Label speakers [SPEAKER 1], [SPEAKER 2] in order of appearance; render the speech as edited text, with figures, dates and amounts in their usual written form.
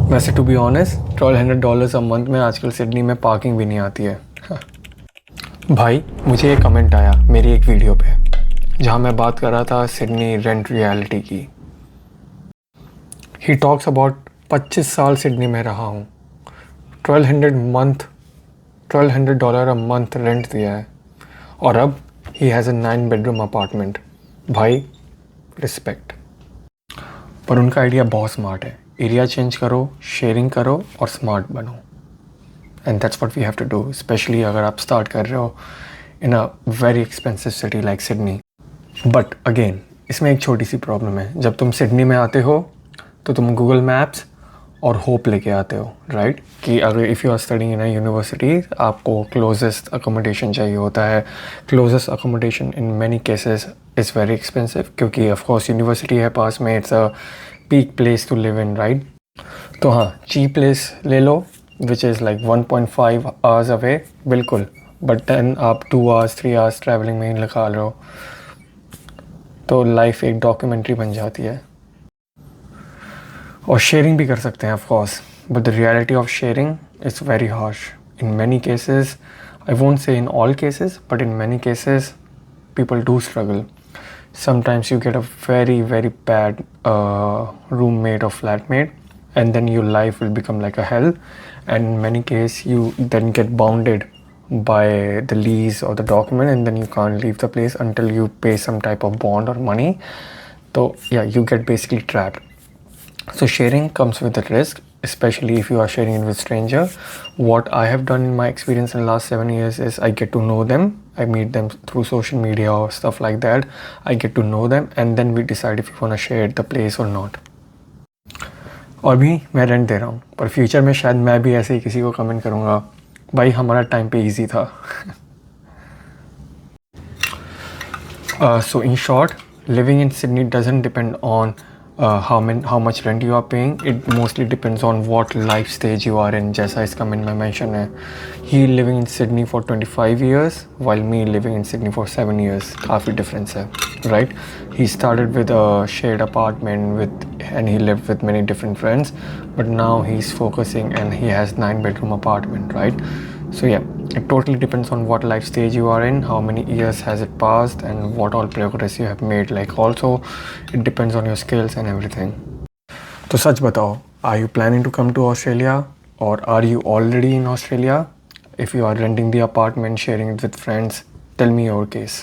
[SPEAKER 1] वैसे to be honest $1200 a month में आजकल सिडनी में पार्किंग भी नहीं आती है। भाई मुझे एक कमेंट आया मेरी एक वीडियो पे जहाँ मैं बात कर रहा था सिडनी रेंट रियलिटी की। ही टॉक्स अबाउट 25 साल सिडनी में रहा हूँ, $1200 अ मंथ रेंट दिया है और अब he has a 9 bedroom apartment. भाई रिस्पेक्ट। पर उनका आइडिया बहुत स्मार्ट है, एरिया चेंज करो, शेयरिंग करो और स्मार्ट बनो। And that's what we have to do, specially अगर आप स्टार्ट कर रहे हो in a very expensive city like Sydney. But again इसमें एक छोटी सी प्रॉब्लम है, जब तुम सिडनी में आते हो तो तुम गूगल मैप्स और होप लेके आते हो, राइट? कि अगर if you are studying in a university आपको क्लोजेस्ट अकोमोडेशन चाहिए होता है। Closest accommodation in many cases is very expensive क्योंकि ऑफ कोर्स यूनिवर्सिटी है पास में, it's a peak place to live in, right? तो हाँ, चीप प्लेस ले लो which is like 1.5 hours away, बिल्कुल। बट देन आप 2 आवर्स 3 आवर्स ट्रैवलिंग में ही लगा लो तो लाइफ एक डॉक्यूमेंट्री बन जाती है। और शेयरिंग भी कर सकते हैं of course, but the reality of sharing is very harsh in many cases. I won't say in all cases, but in many cases people do struggle. Sometimes you get a very bad roommate or flatmate, and then your life will become like a hell, and in many cases you then get bounded by the lease or the document, and then you can't leave the place until you pay some type of bond or money. So yeah, you get basically trapped. So sharing comes with a risk, especially if you are sharing it with stranger. What I have done in my experience in the last 7 years is I get to know them. I meet them through social media or stuff like that. I get to know them and then we decide if we want to share the place or not. और भी मैं rent दे रहा हूँ, पर future में शायद मैं भी ऐसे ही किसी को कमेंट करूँगा, भाई हमारा टाइम पे इजी था। So in short, living in Sydney doesn't depend on how much rent you are paying. It mostly depends on what life stage you are in. जैसा इस कमेंट में मेंशन है, he living in Sydney for 25 years while me living in Sydney for 7 years. काफ़ी difference है, right? He started with a shared apartment and he lived with many different friends, but now he's focusing and he has 9 bedroom apartment, right? So yeah, it totally depends on what life stage you are in, how many years has it passed, and what all progress you have made. Like also, it depends on your skills and everything. तो सच बताओ, are you planning to come to Australia or are you already in Australia? If you are renting the apartment, sharing it with friends, tell me your case.